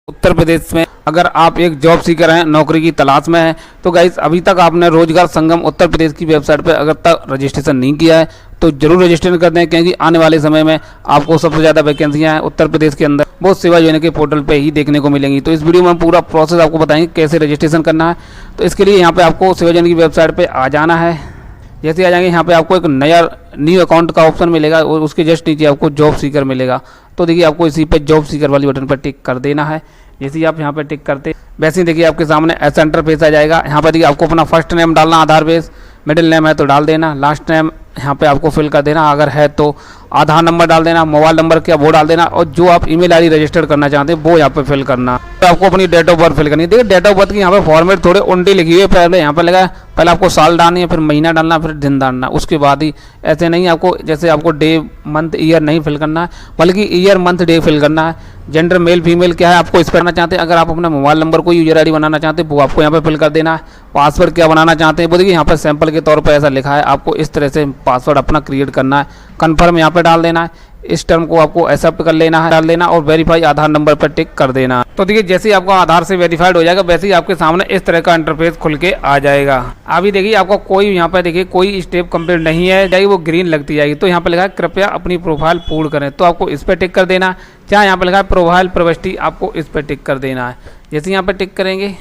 उत्तर प्रदेश में अगर आप एक जॉब सीकर हैं, नौकरी की तलाश में हैं, तो गाइस अभी तक आपने रोजगार संगम उत्तर प्रदेश की वेबसाइट पर अगर तक रजिस्ट्रेशन नहीं किया है तो जरूर रजिस्ट्रेशन कर दें, क्योंकि आने वाले समय में आपको सबसे ज़्यादा वैकेंसियां हैं उत्तर प्रदेश के अंदर वो सेवा योजना के पोर्टल पे ही देखने को मिलेंगी। तो इस वीडियो में हम पूरा प्रोसेस आपको बताएंगे कैसे रजिस्ट्रेशन करना है। तो इसके लिए यहाँ पर आपको सेवा योजना की वेबसाइट पर आ जाना है। जैसे आ जाएंगे यहाँ पे आपको एक नया न्यू अकाउंट का ऑप्शन मिलेगा और उसके जस्ट नीचे आपको जॉब सीकर मिलेगा। तो देखिए आपको इसी पे जॉब सीकर वाली बटन पर टिक कर देना है। जैसे ही आप यहाँ पे टिक करते वैसे ही देखिए आपके सामने सेंटर पेज आ जाएगा। यहाँ पर देखिए आपको अपना फर्स्ट नेम डालना आधार बेस, मिडिल नेम है तो डाल देना, लास्ट नेम यहाँ पे आपको फिल कर देना, अगर है तो आधार नंबर डाल देना, मोबाइल नंबर क्या वो डाल देना, और जो आप ईमेल आईडी रजिस्टर करना चाहते हैं वो यहाँ पे फिल करना। तो आपको अपनी डेट ऑफ बर्थ फिल करनी है। देखिए डेट ऑफ बर्थ की यहाँ पे फॉर्मेट थोड़े उल्टी लिखी हुई है, पहले यहाँ पे लगा पहले आपको साल डालनी है, फिर महीना डालना, फिर दिन डालना, उसके बाद ही ऐसे नहीं आपको जैसे आपको डे मंथ ईयर नहीं फिल करना है, बल्कि ईयर मंथ डे फिल करना है। जेंडर मेल फीमेल क्या है आपको इस पर करना चाहते हैं। अगर आप अपना मोबाइल नंबर को यूजर आईडी बनाना चाहते हैं वो आपको यहाँ पे फिल कर देना है। पासवर्ड क्या बनाना चाहते हैं वो देखिए यहाँ पर सैंपल के तौर पर ऐसा लिखा है, आपको इस तरह से पासवर्ड अपना क्रिएट करना है। कन्फर्म यहाँ पे डाल देना है, इस टर्म को आपको एक्सेप्ट कर लेना है, डाल देना, और वेरीफाई आधार नंबर पर टिक कर देना। तो देखिए जैसे ही आपका आधार से वेरीफाइड हो जाएगा वैसे ही आपके सामने इस तरह का इंटरफेस खुल के आ जाएगा। अभी देखिए आपको कोई यहाँ पे देखिए कोई स्टेप कंप्लीट नहीं है जाएगी, वो ग्रीन लगती जाएगी। तो यहाँ पे लिखा है कृपया अपनी प्रोफाइल पूर्ण करें, तो आपको इस पर टिक कर देना। चाहे यहाँ पे लिखा है प्रोफाइल प्रविष्टि, आपको इस पर टिक कर देना है। जैसे यहाँ पे टिक करेंगे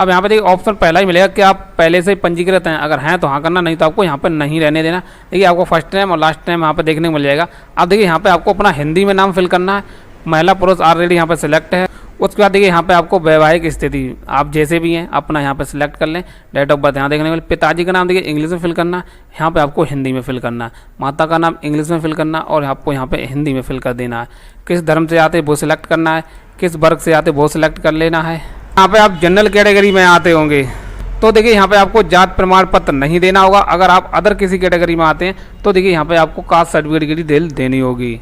अब यहाँ पे देखिए ऑप्शन पहला ही मिलेगा कि आप पहले से पंजीकृत हैं, अगर हैं तो हाँ करना, नहीं तो आपको यहाँ पर नहीं रहने देना। देखिए आपको फर्स्ट नेम और लास्ट नेम यहाँ पे देखने को मिल जाएगा। अब देखिए यहाँ पे आपको अपना हिंदी में नाम फिल करना है, महिला पुरुष ऑलरेडी यहाँ पे सिलेक्ट है। उसके बाद देखिए यहाँ पे आपको वैवाहिक स्थिति आप जैसे भी हैं अपना यहाँ पे सिलेक्ट कर लें। डेट ऑफ बर्थ यहाँ देखने को मिले। पिताजी का नाम देखिए इंग्लिश में फिल करना, यहाँ पे आपको हिंदी में फिल करना। माता का नाम इंग्लिश में फिल करना और आपको यहाँ पे हिंदी में फिल कर देना है। किस धर्म से आते वो सिलेक्ट करना है, किस वर्ग से आते वो सिलेक्ट कर लेना है। यहाँ पे आप जनरल कैटेगरी में आते होंगे तो देखिए यहाँ पे आपको जात प्रमाण पत्र नहीं देना होगा। अगर आप अदर किसी कैटेगरी में आते हैं तो देखिए यहाँ पे आपको कास्ट सर्टिफिकेट की डिटेल देनी होगी।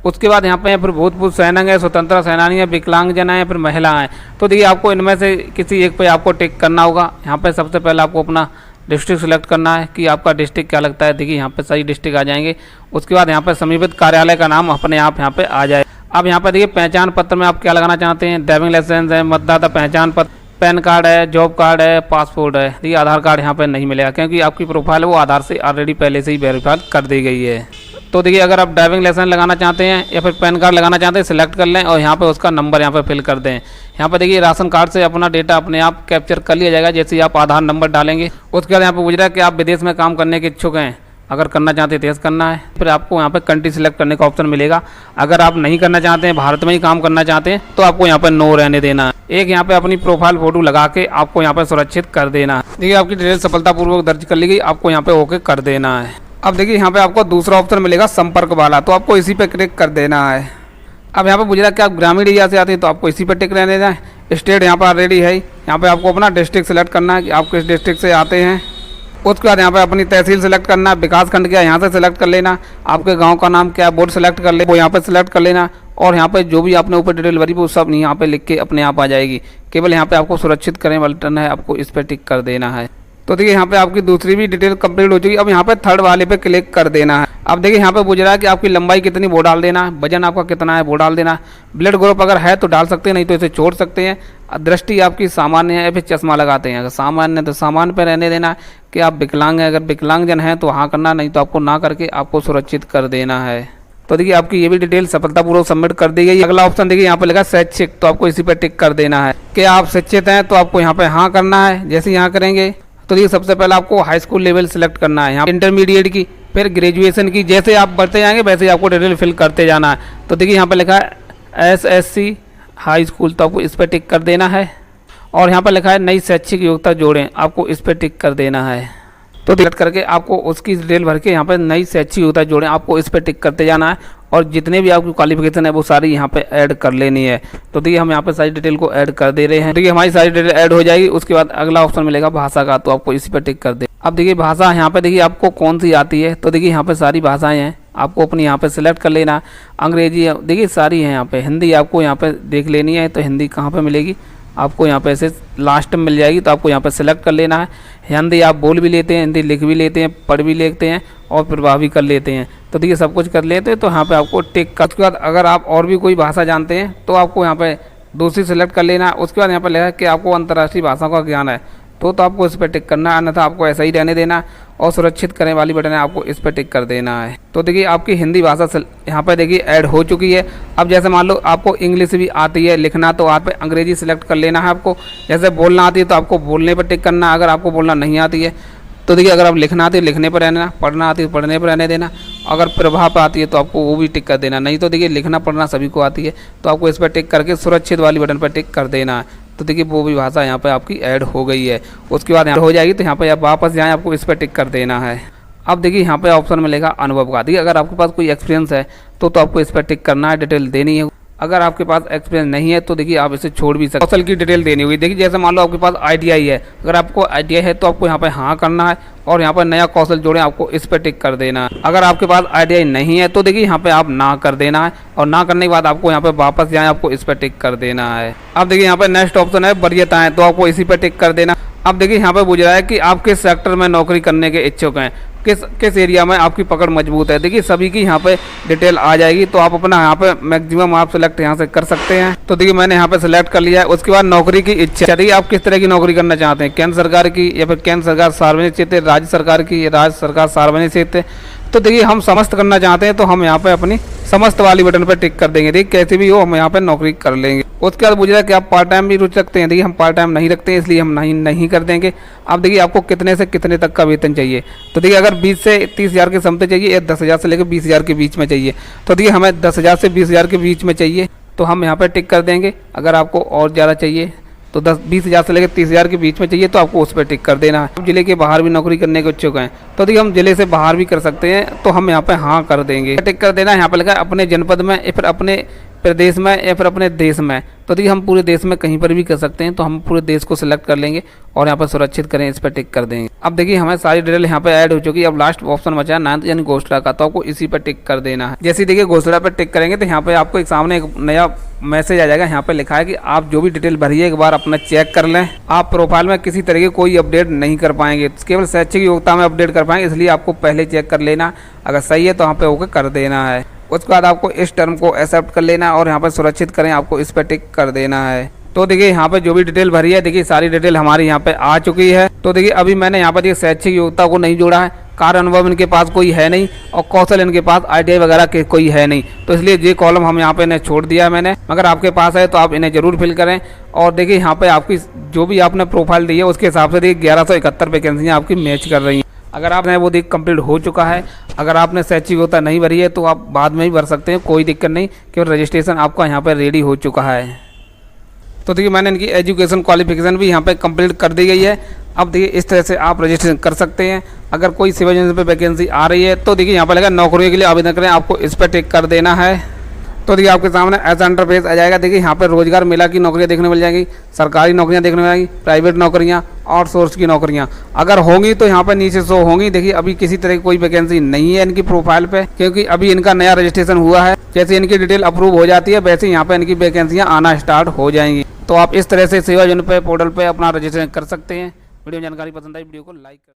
उसके बाद यहाँ पे फिर भूतपूर्व सैनिक है, स्वतंत्रता सेनानी है, विकलांगजन है, फिर महिला है। तो देखिए आपको इनमें से किसी एक पे आपको टिक करना होगा। यहाँ पे सबसे पहले आपको अपना डिस्ट्रिक्ट सेलेक्ट करना है कि आपका डिस्ट्रिक्ट क्या लगता है। देखिए यहाँ पे सही डिस्ट्रिक्ट आ जाएंगे। उसके बाद यहाँ पे समीपित कार्यालय का नाम अपने आप यहाँ पे आ जाए। अब यहाँ पर देखिए पहचान पत्र में आप क्या लगाना चाहते हैं। ड्राइविंग लाइसेंस है, मतदाता पहचान पत्र, पैन कार्ड है, जॉब कार्ड है, पासपोर्ट है। देखिए आधार कार्ड यहाँ पे नहीं मिलेगा क्योंकि आपकी प्रोफाइल वो आधार से ऑलरेडी पहले से ही वेरीफाई कर दी गई है। तो देखिए अगर आप ड्राइविंग लाइसेंस लगाना चाहते हैं या फिर पैन कार्ड लगाना चाहते हैं सिलेक्ट कर लें और यहाँ पे उसका नंबर यहाँ पे फिल कर दें। यहाँ पे देखिए राशन कार्ड से अपना डेटा अपने आप कैप्चर कर लिया जाएगा जैसे ही आप आधार नंबर डालेंगे। उसके बाद यहाँ पे पूछ रहा है कि आप विदेश में काम करने के इच्छुक हैं, अगर करना चाहते हैं तो यस करना है। फिर आपको यहाँ पे कंट्री सिलेक्ट करने का ऑप्शन मिलेगा। अगर आप नहीं करना चाहते हैं, भारत में ही काम करना चाहते हैं तो आपको यहाँ पे नो रहने देना है। एक यहाँ पे अपनी प्रोफाइल फोटो लगा के आपको यहाँ पे सुरक्षित कर देना है। देखिए आपकी डिटेल सफलतापूर्वक दर्ज कर ली गई, आपको यहाँ पे ओके कर देना है। अब देखिए यहाँ पे आपको दूसरा ऑप्शन मिलेगा संपर्क वाला, तो आपको इसी पे क्लिक कर देना है। अब यहाँ पे पूछ रहा है कि आप ग्रामीण एरिया से आते हैं तो आपको इसी पे टिक रहने देना है। स्टेट यहाँ पर ऑलरेडी है, यहाँ पे आपको अपना डिस्ट्रिक्ट सेलेक्ट करना है कि आप किस डिस्ट्रिक्ट से आते हैं। उसके बाद यहाँ पे अपनी तहसील सेलेक्ट करना है, विकास खंड क्या यहाँ से सिलेक्ट कर लेना, आपके गांव का नाम क्या है बोर्ड सेलेक्ट कर ले वो यहाँ पे सिलेक्ट कर लेना, और यहाँ पे जो भी आपने ऊपर डिटेल भरी वो सब यहाँ पे लिख के अपने आप आ जाएगी। केवल यहाँ पे आपको सुरक्षित करें बटन है, आपको इस पर टिक कर देना है। तो देखिए यहाँ पे आपकी दूसरी भी डिटेल कंप्लीट हो चुकी है। अब यहाँ पे थर्ड वाले पे क्लिक कर देना है। अब देखिए यहाँ पे पूछ रहा है कि आपकी लंबाई कितनी वो डाल देना है, वजन आपका कितना है वो डाल देना है, ब्लड ग्रुप अगर है तो डाल सकते हैं, नहीं तो इसे छोड़ सकते हैं। दृष्टि आपकी सामान्य है या फिर चश्मा लगाते हैं, अगर सामान्य है तो सामान्य पे रहने देना है। कि आप विकलांग हैं, अगर विकलांगजन हैं तो हाँ करना, नहीं तो आपको ना करके आपको सुरक्षित कर देना है। तो देखिए आपकी ये भी डिटेल सफलतापूर्वक सबमिट कर दी गई। अगला ऑप्शन देखिए यहाँ पे लिखा शैक्षिक, तो आपको इसी पे टिक कर देना है कि आप शिक्षित हैं, तो आपको यहाँ पे हाँ करना है। जैसे यहाँ करेंगे तो देखिए सबसे पहले आपको हाई स्कूल लेवल सेलेक्ट करना है, यहाँ इंटरमीडिएट की, फिर ग्रेजुएशन की। जैसे आप बढ़ते जाएंगे वैसे ही आपको डिटेल फिल करते जाना है। तो देखिए यहाँ पे लिखा है SSC हाई स्कूल, तो आपको इस पर टिक कर देना है। और यहाँ पर लिखा है नई शैक्षिक योग्यता जोड़ें, आपको इस पर टिक कर देना है। तो टिक करके आपको उसकी डिटेल भर के यहाँ पर नई शैक्षिक योग्यता जोड़ें, आपको इस पर टिक करते जाना है। और जितने भी आपकी क्वालिफिकेशन है वो सारी यहाँ पे ऐड कर लेनी है। तो देखिए हम यहाँ पे सारी डिटेल को ऐड कर दे रहे हैं। देखिए हमारी सारी डिटेल ऐड हो जाएगी। उसके बाद अगला ऑप्शन मिलेगा भाषा का, तो आपको इसी पर टिक कर दे। अब देखिए भाषा यहाँ पे देखिए आपको कौन सी आती है, तो देखिए यहाँ पे सारी भाषाएं हैं, आपको अपनी यहाँ पे सिलेक्ट कर लेना। अंग्रेजी देखिए सारी है यहाँ पे, हिंदी आपको यहाँ पे देख लेनी है। तो हिंदी कहाँ पे मिलेगी, आपको यहाँ पे ऐसे लास्ट में मिल जाएगी, तो आपको यहाँ पे सेलेक्ट कर लेना है। हिंदी आप बोल भी लेते हैं, हिंदी लिख भी लेते हैं, पढ़ भी लेते हैं और प्रभाव भी कर लेते हैं। तो देखिए सब कुछ कर लेते हैं, तो यहाँ पे आपको टिक कर। उसके बाद अगर आप और भी कोई भाषा जानते हैं तो आपको यहाँ पे दूसरी सेलेक्ट कर लेना। उसके बाद यहाँ पर लिखा है कि आपको अंतर्राष्ट्रीय भाषाओं का ज्ञान है, तो आपको इस पर टिक करना है, अन्यथा आपको ऐसा ही रहने देना। और सुरक्षित करें वाली बटन है, आपको इस पर टिक कर देना है। तो देखिए आपकी हिंदी भाषा यहाँ पर देखिए ऐड हो चुकी है। अब जैसे मान लो आपको इंग्लिश भी आती है लिखना, तो आप अंग्रेजी सेलेक्ट कर लेना है। आपको जैसे बोलना आती है तो आपको बोलने पर टिक करना। अगर आपको बोलना नहीं आती है तो देखिए अगर आप लिखना आती है लिखने पर रहना, पढ़ना आती है पढ़ने पर रहने देना। अगर प्रभाव आती है तो आपको वो भी टिक कर देना। नहीं तो देखिए लिखना पढ़ना सभी को आती है, तो आपको इस पर टिक करके सुरक्षित वाली बटन पर टिक कर देना है। तो देखिए वो भी भाषा यहाँ पे आपकी ऐड हो गई है। उसके बाद यहाँ हो जाएगी तो यहाँ पे आप वापस जाएँ, आपको इस पर टिक कर देना है। अब देखिए यहाँ पे ऑप्शन मिलेगा अनुभव का। देखिए अगर आपके पास कोई एक्सपीरियंस है तो आपको इस पर टिक करना है, डिटेल देनी है। अगर आपके पास एक्सपीरियंस नहीं है तो देखिए आप इसे छोड़ भी सकते हैं। कौशल की डिटेल देनी होगी। देखिए जैसे मान लो आपके पास ITI है, अगर आपको ITI है तो आपको यहाँ पे हाँ करना है और यहाँ पर नया कौशल जोड़ें, आपको इस पर टिक कर देना है। अगर आपके पास ITI नहीं है तो देखिए यहाँ पे आप ना कर देना है, और ना करने के बाद आपको यहाँ पे वापस जाए, आपको इस पर टिक कर देना है। अब देखिए यहाँ पे नेक्स्ट ऑप्शन है वरीयताएं, तो आपको इसी पर टिक कर देना। अब देखिए यहाँ पे पूछ रहा है कि आप किस सेक्टर में नौकरी करने के इच्छुक हैं, किस एरिया में आपकी पकड़ मजबूत है। देखिए सभी की यहाँ पे डिटेल आ जाएगी, तो आप अपना यहाँ पे मैक्सिमम आप सेलेक्ट यहाँ से कर सकते हैं। तो देखिए मैंने यहाँ पे सेलेक्ट कर लिया है। उसके बाद नौकरी की इच्छा, देखिए आप किस तरह की नौकरी करना चाहते हैं, केंद्र सरकार की या फिर केंद्र सरकार सार्वजनिक क्षेत्र, राज्य सरकार की या राज्य सरकार सार्वजनिक क्षेत्र। तो देखिए हम समस्त करना चाहते हैं तो हम यहाँ पे अपनी समस्त वाली बटन पर टिक कर देंगे। देखिए कैसे भी हो हम यहाँ पे नौकरी कर लेंगे। उसके बाद पूछ रहा है कि आप पार्ट टाइम भी रुचि रखते हैं। देखिए हम पार्ट टाइम नहीं रखते हैं, इसलिए हम नहीं कर देंगे। अब देखिए आपको कितने से कितने तक का वेतन चाहिए। तो देखिए अगर 20 से 30 हज़ार के समथिंग चाहिए या 10,000 से लेकर 20,000 के बीच में चाहिए, तो देखिए हमें 10,000 से 20,000 के बीच में चाहिए, तो हम यहाँ पर टिक कर देंगे। अगर आपको और ज़्यादा चाहिए तो 20,000 से लेकर 30,000 के बीच में चाहिए, तो आपको उस पर टिक कर देना है। जिले के बाहर भी नौकरी करने के इच्छुक हैं, तो देखिए हम जिले से बाहर भी कर सकते हैं, तो हम यहाँ पे हाँ कर देंगे, टिक कर देना। यहाँ पे लिखा है अपने जनपद में या फिर अपने प्रदेश में या फिर अपने देश में। तो देखिए हम पूरे देश में कहीं पर भी कर सकते हैं, तो हम पूरे देश को सिलेक्ट कर लेंगे और यहाँ पर सुरक्षित करें, इस पर टिक कर देंगे। अब देखिए हमें सारी डिटेल यहाँ पे ऐड हो चुकी है। अब लास्ट ऑप्शन बचा है 9th यानी घोषणा का, तो आपको इसी पर टिक कर देना है। जैसे देखिए घोषणा पर टिक करेंगे तो यहाँ पे आपको एक सामने एक नया मैसेज आ जाएगा। यहाँ पे लिखा है कि आप जो भी डिटेल भरी है एक बार अपना चेक कर लें। आप प्रोफाइल में किसी तरह की कोई अपडेट नहीं कर पाएंगे, केवल शैक्षिक योग्यता में अपडेट कर पाएंगे, इसलिए आपको पहले चेक कर लेना। अगर सही है तो यहाँ पे ओके कर देना है। उसके बाद आपको इस टर्म को एक्सेप्ट कर लेना और यहाँ पर सुरक्षित करें, आपको इस पर टिक कर देना है। तो देखिए यहाँ पे जो भी डिटेल भरी है, देखिए सारी डिटेल हमारी यहाँ पे आ चुकी है। तो देखिए अभी मैंने यहाँ पर शैक्षिक योग्यता को नहीं जोड़ा है, कार्य अनुभव इनके पास कोई है नहीं, और कौशल इनके पास ITI वगैरह के कोई है नहीं, तो इसलिए ये कॉलम हम यहाँ पे इन्हें छोड़ दिया है मैंने। अगर आपके पास है तो आप इन्हें जरूर फिल करें। और देखिए यहाँ पे आपकी जो भी आपने प्रोफाइल दी है उसके हिसाब से देखिए 1171 वैकेंसियाँ आपकी मैच कर रही हैं। अगर आपने वो देख कंप्लीट हो चुका है, अगर आपने शैक्षिक योग्यता नहीं भरी है तो आप बाद में ही भर सकते हैं, कोई दिक्कत नहीं, केवल रजिस्ट्रेशन आपका यहाँ पर रेडी हो चुका है। तो देखिए मैंने इनकी एजुकेशन क्वालिफिकेशन भी यहाँ पे कंप्लीट कर दी गई है। अब देखिए इस तरह से आप रजिस्ट्रेशन कर सकते हैं। अगर कोई सिविल इंजीनियर पे वैकेंसी आ रही है तो देखिए यहाँ पर लगा नौकरियों के लिए आवेदन करें, आपको इस पर टिक कर देना है। तो देखिए आपके सामने ऐसा इंटरफेस आ जाएगा। देखिए यहाँ पर रोजगार मेला की नौकरियाँ देखने मिल जाएंगी, सरकारी नौकरियाँ देखने मिल जाएंगी, प्राइवेट नौकरियाँ, आउटसोर्स की नौकरियाँ अगर होंगी तो यहाँ पर नीचे शो होंगी। देखिए अभी किसी तरह की कोई वैकेंसी नहीं है इनकी प्रोफाइल पे, क्योंकि अभी इनका नया रजिस्ट्रेशन हुआ है। जैसे इनकी डिटेल अप्रूव हो जाती है वैसे यहाँ पर इनकी वैकेंसियाँ आना स्टार्ट हो जाएंगी। तो आप इस तरह से सेवा जन पे पोर्टल पे अपना रजिस्ट्रेशन कर सकते हैं। वीडियो जानकारी पसंद आई वीडियो को लाइक कर